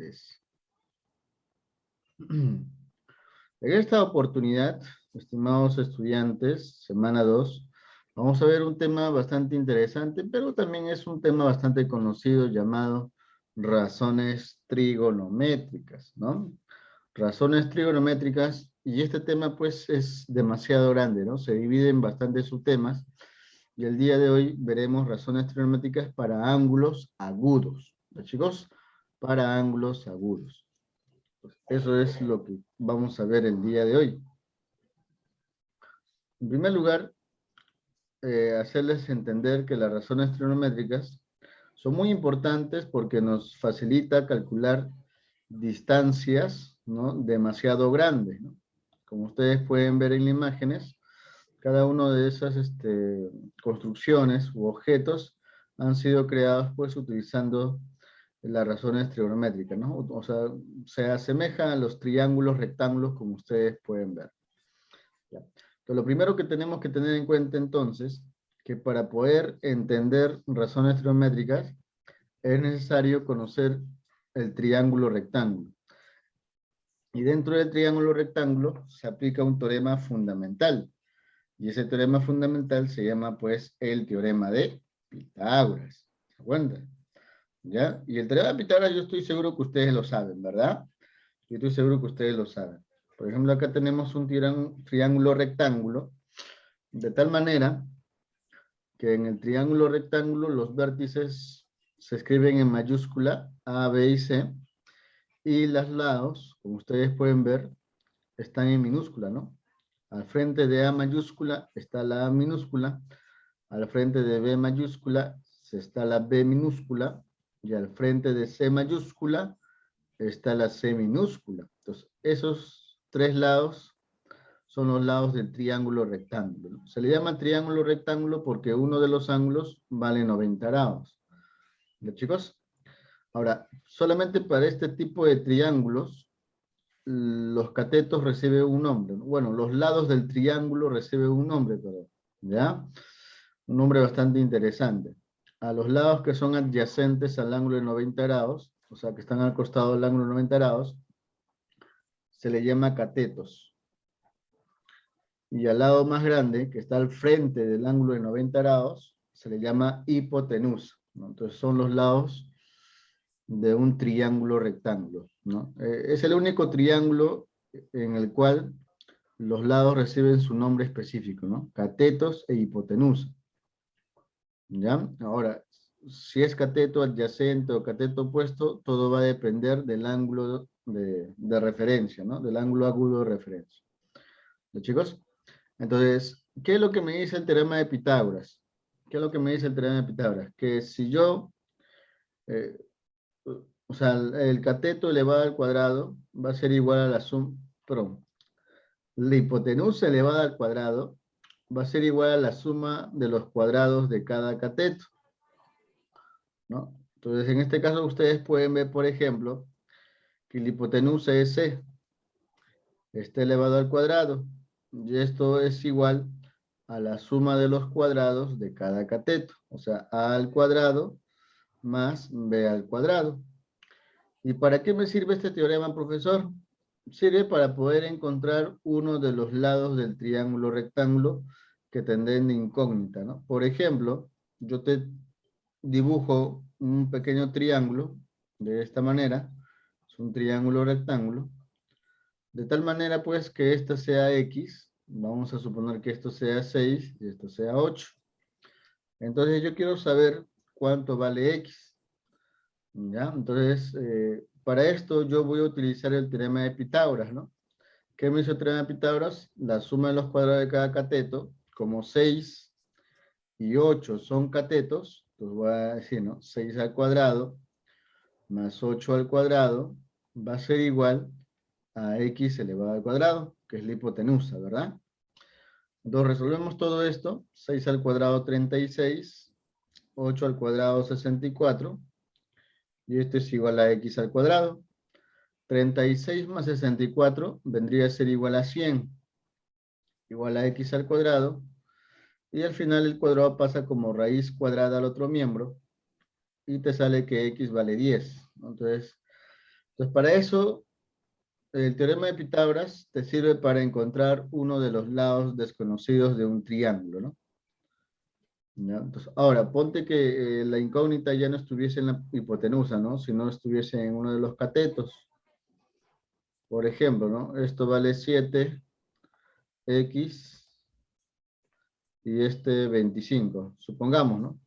ustedes. En esta oportunidad, estimados estudiantes, semana 2, vamos a ver un tema bastante interesante, pero también es un tema bastante conocido llamado razones trigonométricas, ¿no? Razones trigonométricas, y este tema pues es demasiado grande, ¿no? Se divide en bastantes subtemas, y el día de hoy veremos razones trigonométricas para ángulos agudos, ¿no, chicos? Para ángulos agudos. Pues eso es lo que vamos a ver el día de hoy. En primer lugar, hacerles entender que las razones trigonométricas son muy importantes porque nos facilita calcular distancias, ¿no? Demasiado grandes, ¿no? Como ustedes pueden ver en las imágenes, cada una de esas construcciones u objetos han sido creados pues utilizando las razones trigonométricas, ¿no? O sea, se asemejan a los triángulos rectángulos como ustedes pueden ver. ¿Ya? Entonces, lo primero que tenemos que tener en cuenta entonces, que para poder entender razones trigonométricas es necesario conocer el triángulo rectángulo. Y dentro del triángulo rectángulo se aplica un teorema fundamental. Y ese teorema fundamental se llama pues el teorema de Pitágoras. ¿Se acuerdan? ¿Ya? Y el teorema de Pitágoras yo estoy seguro que ustedes lo saben, ¿verdad? Yo estoy seguro que ustedes lo saben. Por ejemplo, acá tenemos un triángulo rectángulo, de tal manera que en el triángulo rectángulo los vértices se escriben en mayúscula A, B y C, y los lados, como ustedes pueden ver, están en minúscula, ¿no? Al frente de A mayúscula está la A minúscula, al frente de B mayúscula está la B minúscula, y al frente de C mayúscula está la C minúscula. Entonces, esos tres lados son los lados del triángulo rectángulo, ¿no? Se le llama triángulo rectángulo porque uno de los ángulos vale 90 grados. ¿Ya, chicos? Ahora, solamente para este tipo de triángulos, los catetos reciben un nombre, ¿no? Bueno, los lados del triángulo reciben un nombre, pero, ¿ya? Un nombre bastante interesante. A los lados que son adyacentes al ángulo de 90 grados, o sea, que están al costado del ángulo de 90 grados, se le llama catetos. Y al lado más grande, que está al frente del ángulo de 90 grados, se le llama hipotenusa, ¿no? Entonces son los lados de un triángulo rectángulo, ¿no? Es el único triángulo en el cual los lados reciben su nombre específico, ¿no? Catetos e hipotenusa. ¿Ya? Ahora, si es cateto adyacente o cateto opuesto, todo va a depender del ángulo de referencia, ¿no? Del ángulo agudo de referencia. ¿Ya, chicos? Entonces, ¿qué es lo que me dice el teorema de Pitágoras? ¿Qué es lo que me dice el teorema de Pitágoras? Que si yo, o sea, el cateto elevado al cuadrado va a ser igual a la suma, perdón, la hipotenusa elevada al cuadrado va a ser igual a la suma de los cuadrados de cada cateto, ¿no? Entonces, en este caso, ustedes pueden ver, por ejemplo, que la hipotenusa es C, está elevado al cuadrado, y esto es igual a la suma de los cuadrados de cada cateto, o sea, A al cuadrado más B al cuadrado. ¿Y para qué me sirve este teorema, profesor? Sirve para poder encontrar uno de los lados del triángulo rectángulo que tendrán de incógnita, ¿no? Por ejemplo, yo te dibujo un pequeño triángulo de esta manera, es un triángulo rectángulo, de tal manera pues que esta sea X, vamos a suponer que esto sea 6 y esto sea 8. Entonces yo quiero saber cuánto vale X, ¿ya? Entonces, para esto yo voy a utilizar el teorema de Pitágoras, ¿no? ¿Qué me hizo el teorema de Pitágoras? La suma de los cuadrados de cada cateto, como 6 y 8 son catetos, entonces voy a decir, ¿no? 6 al cuadrado más 8 al cuadrado va a ser igual a X elevado al cuadrado, que es la hipotenusa, ¿verdad? Entonces resolvemos todo esto, 6 al cuadrado 36, 8 al cuadrado 64, y esto es igual a X al cuadrado. 36 más 64 vendría a ser igual a 100, igual a X al cuadrado, y al final el cuadrado pasa como raíz cuadrada al otro miembro, y te sale que X vale 10, ¿no? Entonces, Entonces, para eso, el teorema de Pitágoras te sirve para encontrar uno de los lados desconocidos de un triángulo, ¿no? ¿Ya? Entonces, ahora, ponte que la incógnita ya no estuviese en la hipotenusa, ¿no? Sino estuviese en uno de los catetos. Por ejemplo, ¿no? Esto vale 7x y este 25. Supongamos, ¿no?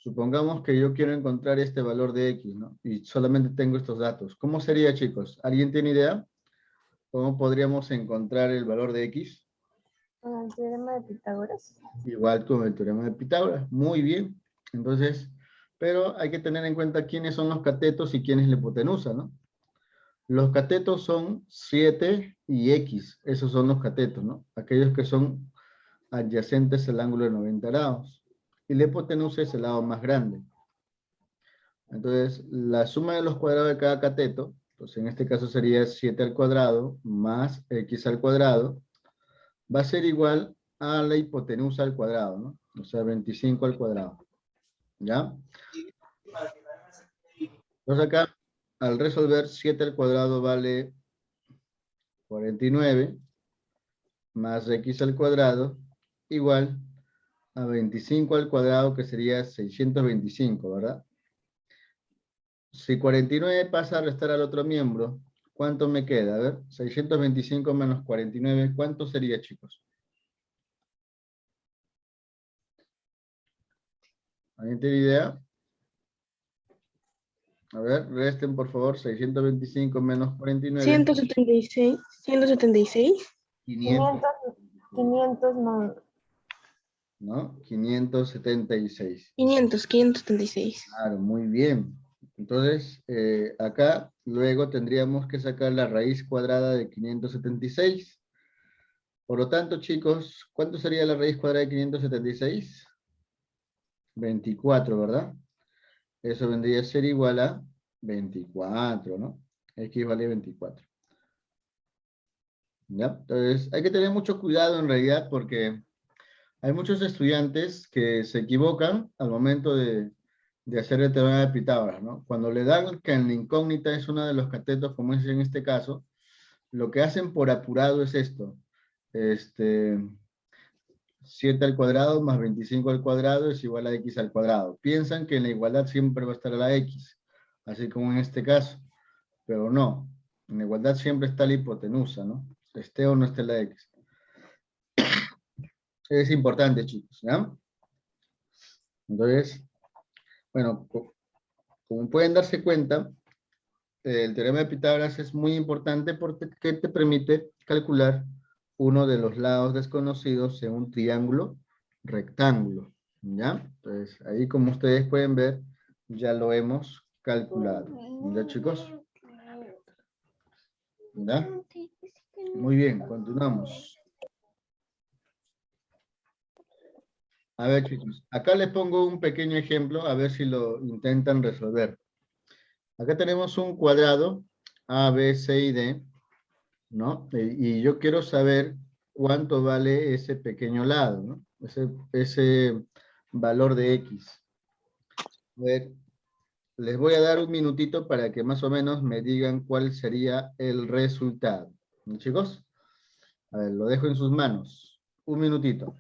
Supongamos que yo quiero encontrar este valor de x, ¿no? Y solamente tengo estos datos. ¿Cómo sería, chicos? ¿Alguien tiene idea? ¿Cómo podríamos encontrar el valor de x? Con el teorema de Pitágoras. Igual con el teorema de Pitágoras. Muy bien. Entonces, pero hay que tener en cuenta quiénes son los catetos y quién es la hipotenusa, ¿no? Los catetos son 7 y x. Esos son los catetos, ¿no? Aquellos que son adyacentes al ángulo de 90 grados. Y la hipotenusa es el lado más grande. Entonces, la suma de los cuadrados de cada cateto, pues en este caso sería 7 al cuadrado más x al cuadrado, va a ser igual a la hipotenusa al cuadrado, ¿no? O sea, 25 al cuadrado. ¿Ya? Entonces acá, al resolver, 7 al cuadrado vale 49 más x al cuadrado igual a 25 al cuadrado, que sería 625, ¿verdad? Si 49 pasa a restar al otro miembro, ¿cuánto me queda? A ver, 625 menos 49, ¿cuánto sería, chicos? ¿Alguien tiene idea? A ver, resten por favor, 625 menos 49, 176, 176, 500, 500 no. ¿no? 576. 576. Claro, muy bien. Entonces, acá luego tendríamos que sacar la raíz cuadrada de 576. Por lo tanto, chicos, ¿cuánto sería la raíz cuadrada de 576? 24, ¿verdad? Eso vendría a ser igual a 24, ¿no? X vale 24. ¿Ya? Entonces, hay que tener mucho cuidado en realidad porque hay muchos estudiantes que se equivocan al momento de hacer el teorema de Pitágoras, ¿no? Cuando le dan que en la incógnita es uno de los catetos, como es en este caso, lo que hacen por apurado es esto. 7 al cuadrado más 25 al cuadrado es igual a x al cuadrado. Piensan que en la igualdad siempre va a estar la x, así como en este caso, pero no. En la igualdad siempre está la hipotenusa, ¿no? Esté o no esté la x. Es importante, chicos, ¿ya? Entonces, bueno, como pueden darse cuenta, el teorema de Pitágoras es muy importante porque te permite calcular uno de los lados desconocidos en un triángulo rectángulo, ¿ya? Entonces, ahí como ustedes pueden ver, ya lo hemos calculado, ¿ya, chicos? ¿Ya? Muy bien, continuamos. A ver, chicos, acá les pongo un pequeño ejemplo, a ver si lo intentan resolver. Acá tenemos un cuadrado, A, B, C y D, ¿no? Y yo quiero saber cuánto vale ese pequeño lado, ¿no? Ese valor de X. A ver, les voy a dar un minutito para que más o menos me digan cuál sería el resultado. ¿No, chicos? A ver, lo dejo en sus manos. Un minutito.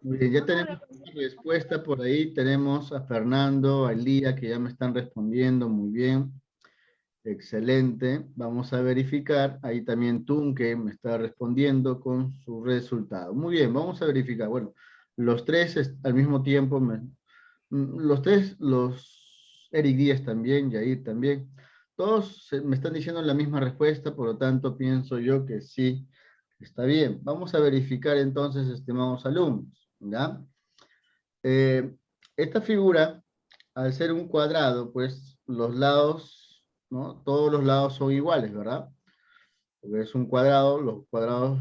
Muy bien, ya tenemos una respuesta por ahí. Tenemos a Fernando, a Elía, que ya me están respondiendo. Muy bien. Excelente. Vamos a verificar. Ahí también Tunke me está respondiendo con su resultado. Muy bien, vamos a verificar. Bueno, los tres al mismo tiempo, los tres, los Eric Díaz también, Yair también. Todos me están diciendo la misma respuesta, por lo tanto pienso yo que sí, está bien. Vamos a verificar entonces, estimados alumnos. ¿Ya? Esta figura, al ser un cuadrado, pues los lados, ¿no? Todos los lados son iguales, ¿verdad? Porque es un cuadrado, los cuadrados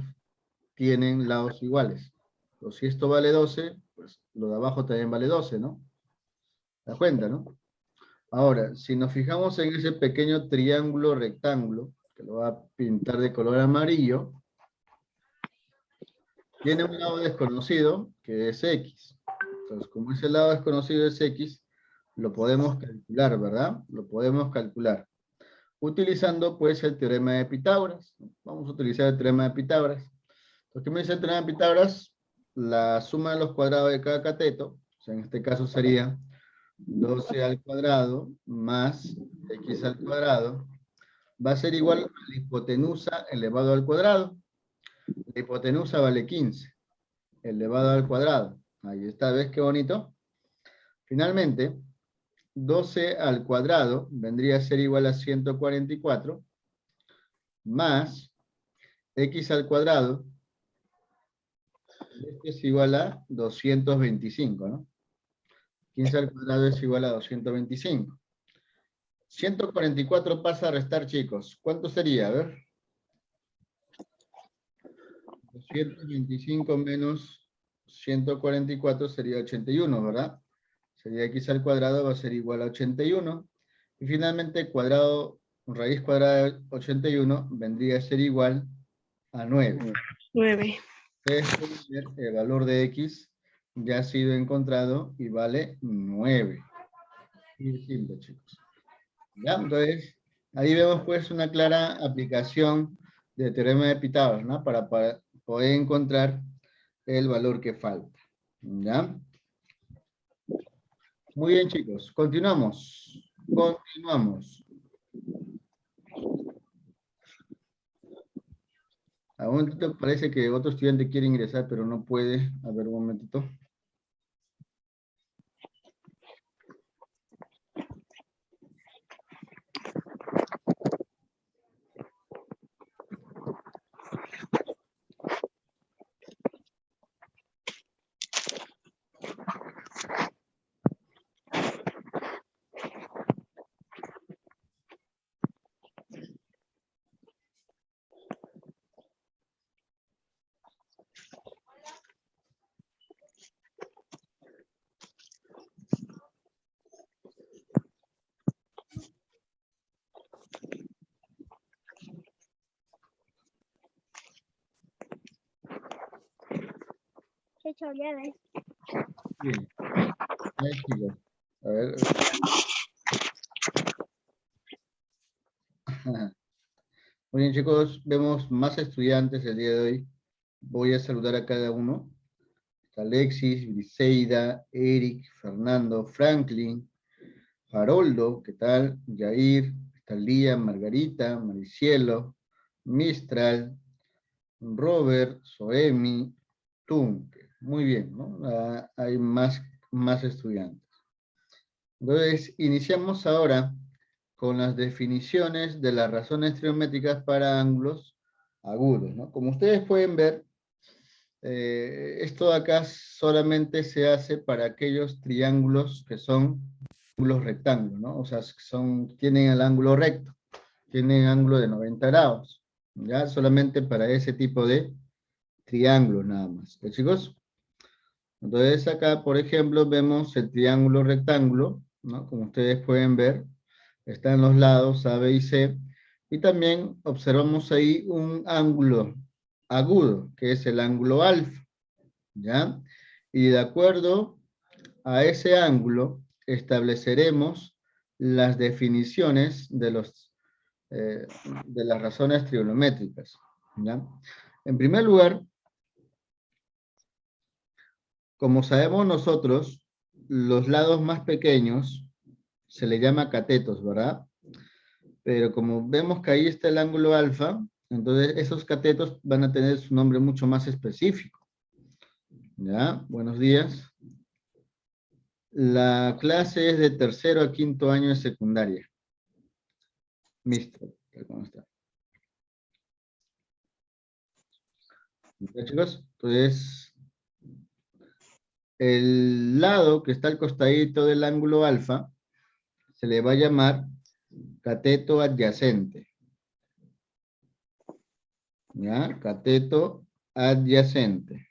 tienen lados iguales. Entonces, si esto vale 12, pues lo de abajo también vale 12, ¿no? ¿Te das cuenta, no? Ahora, si nos fijamos en ese pequeño triángulo rectángulo, que lo voy a pintar de color amarillo, tiene un lado desconocido, que es X. Entonces, como ese lado desconocido es X, lo podemos calcular, ¿verdad? Lo podemos calcular. Utilizando, pues, el teorema de Pitágoras. Vamos a utilizar el teorema de Pitágoras. Entonces, ¿qué me dice el teorema de Pitágoras? La suma de los cuadrados de cada cateto, o sea, en este caso sería 12 al cuadrado más X al cuadrado, va a ser igual a la hipotenusa elevado al cuadrado. La hipotenusa vale 15 elevado al cuadrado. Ahí está, ¿ves qué bonito? Finalmente, 12 al cuadrado vendría a ser igual a 144 más X al cuadrado, esto es igual a 225, ¿no? 15 al cuadrado es igual a 225. 144 pasa a restar, chicos. ¿Cuánto sería? A ver. 225 menos 144 sería 81, ¿verdad? Sería X al cuadrado va a ser igual a 81. Y finalmente, cuadrado, raíz cuadrada de 81 vendría a ser igual a 9. 9. Ustedes pueden ver, el valor de X ya ha sido encontrado y vale 9. Muy simple, chicos. ¿Ya? Entonces, ahí vemos pues una clara aplicación del teorema de Pitágoras, ¿no? Para poder encontrar el valor que falta. ¿Ya? Muy bien, chicos. Continuamos. Continuamos. A un momentito, parece que otro estudiante quiere ingresar, pero no puede. A ver, un momentito. Bien. Ahí, chicos. A ver. Muy bien, chicos. Vemos más estudiantes el día de hoy. Voy a saludar a cada uno. Está Alexis, Briseida, Eric, Fernando, Franklin, Haroldo, ¿qué tal? Jair, está Lía, Margarita, Maricielo, Mistral, Robert, Soemi, Tunke. Muy bien, ¿no? Hay más estudiantes. Entonces, iniciamos ahora con las definiciones de las razones trigonométricas para ángulos agudos, ¿no? Como ustedes pueden ver, esto de acá solamente se hace para aquellos triángulos que son ángulos rectángulos, ¿no? O sea, tienen el ángulo recto, tienen ángulo de 90 grados, ¿ya? Solamente para ese tipo de triángulos nada más, ¿ok, chicos? Entonces acá, por ejemplo, vemos el triángulo rectángulo, ¿no? Como ustedes pueden ver, está en los lados A, B y C, y también observamos ahí un ángulo agudo, que es el ángulo alfa, ¿ya? Y de acuerdo a ese ángulo, estableceremos las definiciones de las razones trigonométricas, ¿ya? En primer lugar, como sabemos nosotros, los lados más pequeños se le llama catetos, ¿verdad? Pero como vemos que ahí está el ángulo alfa, entonces esos catetos van a tener su nombre mucho más específico. ¿Ya? Buenos días. La clase es de tercero a quinto año de secundaria. Mister, ¿cómo está? ¿Ya, chicos? Entonces, el lado que está al costadito del ángulo alfa se le va a llamar cateto adyacente. ¿Ya? Cateto adyacente.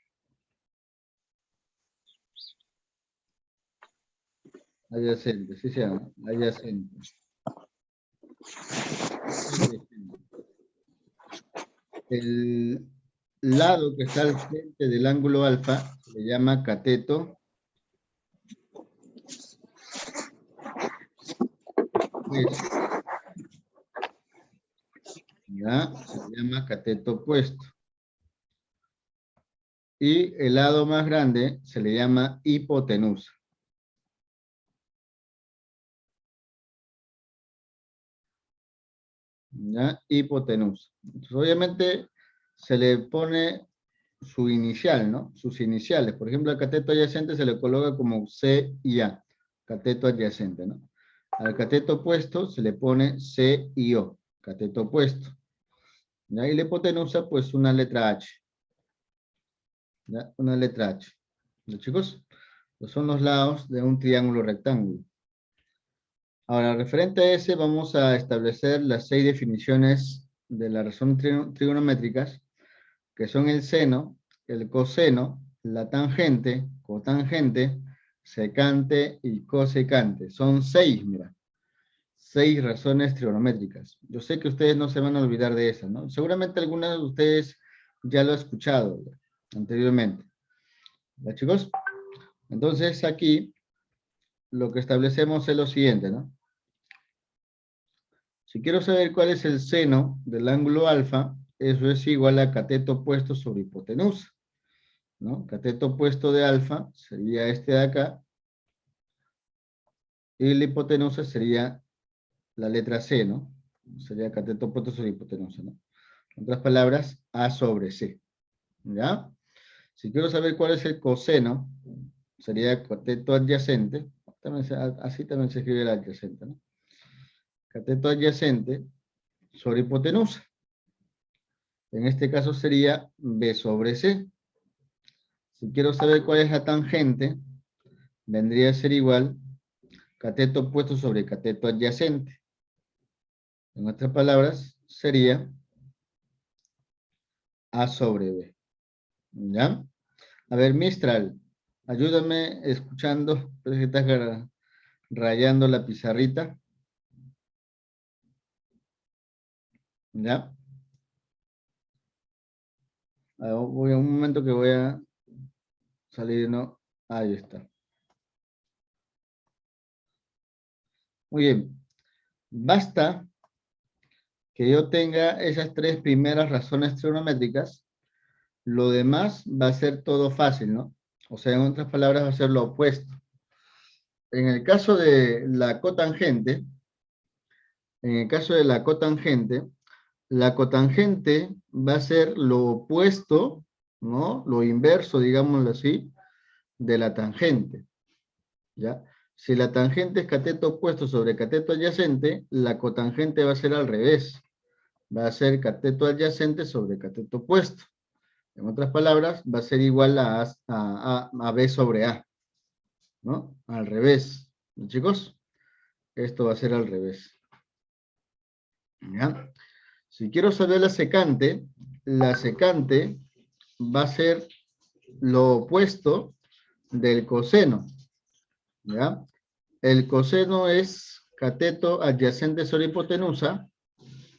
Adyacente, sí se llama, adyacente. El lado que está al frente del ángulo alfa se le llama cateto opuesto. ¿Ya? Se le llama cateto opuesto. Y el lado más grande se le llama hipotenusa. ¿Ya? Hipotenusa. Entonces, obviamente se le pone su inicial, ¿no? Sus iniciales. Por ejemplo, al cateto adyacente se le coloca como C y A. Cateto adyacente, ¿no? Al cateto opuesto se le pone C y O. Cateto opuesto. ¿Ya? Y la hipotenusa, pues una letra H. ¿Ya? Una letra H. ¿Ya, chicos? Pues son los lados de un triángulo rectángulo. Ahora, referente a ese, vamos a establecer las 6 definiciones de las razones trigonométricas, que son el seno, el coseno, la tangente, cotangente, secante y cosecante. Son 6, mira. 6 razones trigonométricas. Yo sé que ustedes no se van a olvidar de esas, ¿no? Seguramente algunos de ustedes ya lo han escuchado anteriormente. ¿Ya, chicos? Entonces, aquí lo que establecemos es lo siguiente, ¿no? Si quiero saber cuál es el seno del ángulo alfa, eso es igual a cateto opuesto sobre hipotenusa, ¿no? Cateto opuesto de alfa sería este de acá, y la hipotenusa sería la letra C, ¿no? Sería cateto opuesto sobre hipotenusa, ¿no? En otras palabras, A sobre C, ¿ya? Si quiero saber cuál es el coseno, sería cateto adyacente, así también se escribe el adyacente, ¿no? Cateto adyacente sobre hipotenusa. En este caso sería B sobre C. Si quiero saber cuál es la tangente, vendría a ser igual cateto opuesto sobre cateto adyacente. En otras palabras, sería A sobre B. ¿Ya? A ver, Mistral, ayúdame escuchando, parece que estás rayando la pizarrita. ¿Ya? Voy a un momento que voy a salir, ¿no? Ahí está. Muy bien. Basta que yo tenga esas 3 primeras razones trigonométricas, lo demás va a ser todo fácil, ¿no? O sea, en otras palabras, va a ser lo opuesto. En el caso de la cotangente, la cotangente va a ser lo opuesto, ¿no? Lo inverso, digámoslo así, de la tangente, ¿ya? Si la tangente es cateto opuesto sobre cateto adyacente, la cotangente va a ser al revés. Va a ser cateto adyacente sobre cateto opuesto. En otras palabras, va a ser igual a B sobre A, ¿no? Al revés. ¿No, chicos? Esto va a ser al revés. ¿Ya? Si quiero saber la secante va a ser lo opuesto del coseno. ¿Ya? El coseno es cateto adyacente sobre hipotenusa,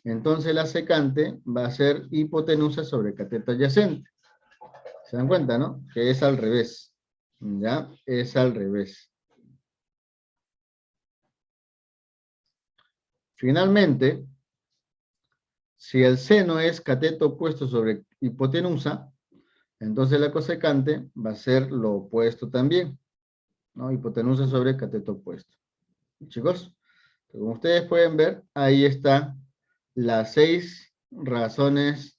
entonces la secante va a ser hipotenusa sobre cateto adyacente. ¿Se dan cuenta, no? Que es al revés. ¿Ya? Es al revés. Finalmente, si el seno es cateto opuesto sobre hipotenusa, entonces la cosecante va a ser lo opuesto también, ¿no? Hipotenusa sobre cateto opuesto. Chicos, como ustedes pueden ver, ahí están las 6 razones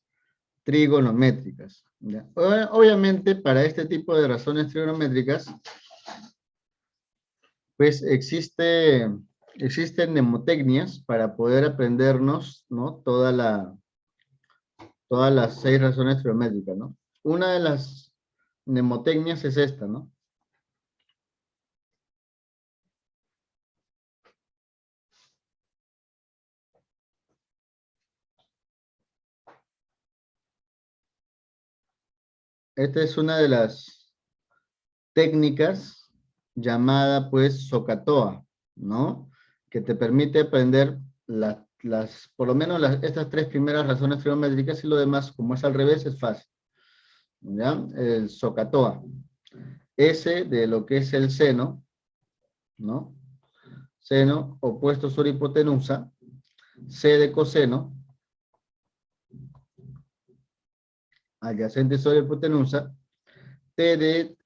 trigonométricas. ¿Ya? Obviamente, para este tipo de razones trigonométricas, pues existen mnemotecnias para poder aprendernos, ¿no? Todas las 6 razones trigonométricas, ¿no? Una de las mnemotecnias es esta, ¿no? esta es una de las técnicas llamada pues SOHCAHTOA, ¿no? Que te permite aprender por lo menos estas tres primeras razones trigonométricas y lo demás, como es al revés, es fácil. ¿Ya? El SOHCAHTOA. S de lo que es el seno, ¿no? Seno opuesto sobre hipotenusa. C de coseno, adyacente sobre hipotenusa. T de